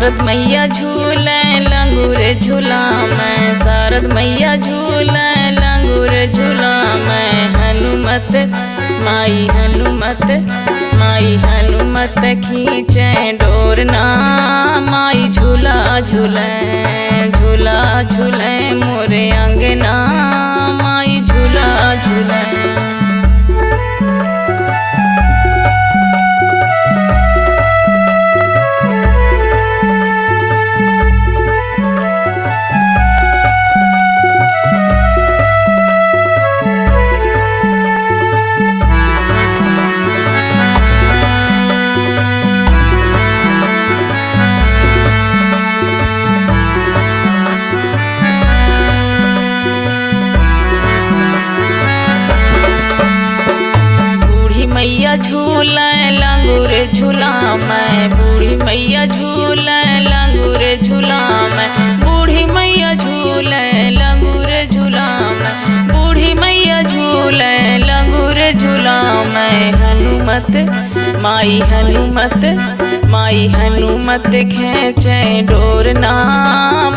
शारद मैया झूले लंगूर झूला में, शारद मैया झूले लंगूर झूला में। हनुमत माई हनुमत माई हनुमत खींचे डोरना, माई झूला झूले झूला झूले मोरे अंगना, माई झूला झूले। मैया झूले लंगूर झूला में, बूढ़ी मैया झूले लंगूर झूला में। बूढ़ी मैया झूले लंगूर झूला में, बूढ़ी मैया झूले लंगूर झूला में। हनुमत माई हनुमत माई हनुमत खींचे डोरना,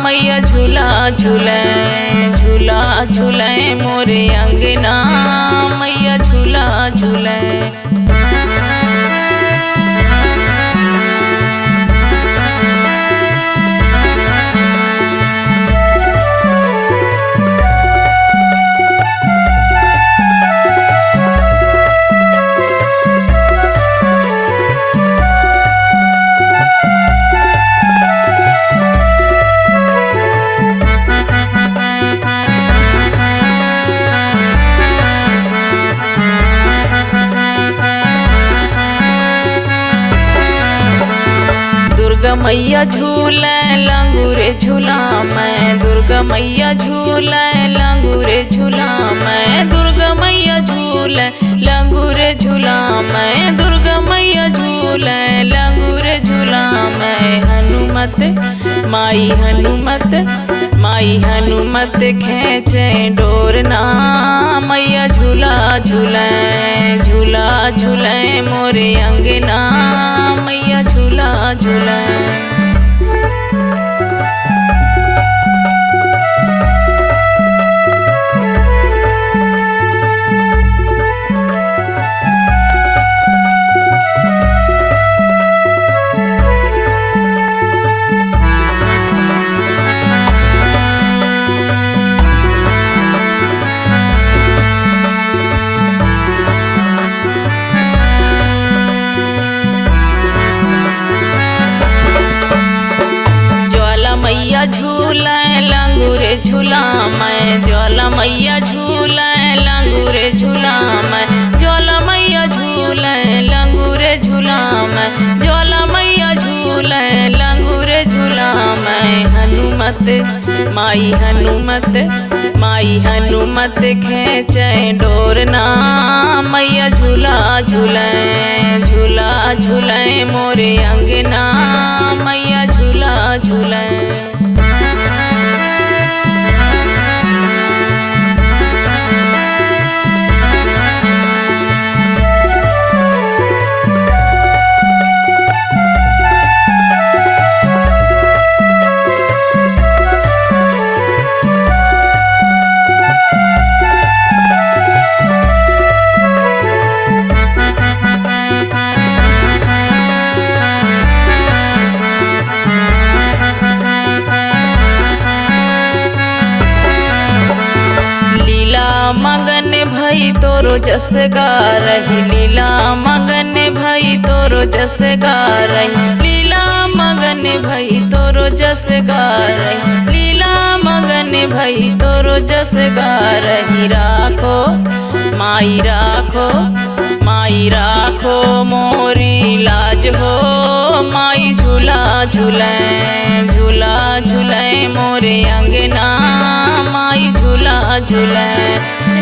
मैया झूला झूले झूला झूले मोरे अंगना, मैया झूला झूले। दुर्गा मैया झूले लंगूर झूला में, दुर्गा मैया झूले लंगूर झूला में। दुर्गा मैया झूले लंगूर झूला में, दुर्गा मैया झूले लंगूर झूला में। हनुमत माई हनुमत माई हनुमत खींचे डोरना, मैया झूला झूले झूला झूले मोरे अंगना, मैया झूला झूले। मैया झूले लंगूर झूला में, ज्वाला मैया झूले लंगूर झूला में। ज्वाला मैया झूले लंगूर झूला में, ज्वाला मैया झूले लंगूर झूला में। हनुमत माई हनुमत माई हनुमत खींचे डोरना, मैया झूला झूले झूला झूले मोरे अंगना, मैया झूला झूले। मगन भई तोरो जस गा रही, लीला मगन भई तोरो जस गा रही। लीला मगन भई तोरो जस गा रही, लीला मगन भई तोरो जस गा रही। राखो माई राखो माई राखो मोरी लाज हो, माई झूला झूले झूला झूले मोरे अंगना, माई झूला झूले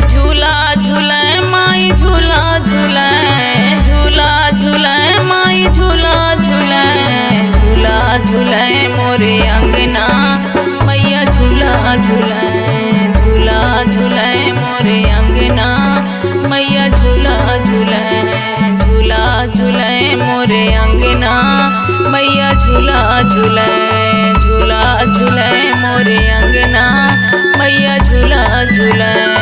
झूला झूले माई झूला झूले झूला झूले माई झूला झूले झूला झूले मोरे अंगना, मैया झूला झूले झूला झूले मोरे अंगना, मैया झूला झूले झूला झूले मोरे अंगना, मैया झूला झूले। मोरे अंगना मैया झूला झूले।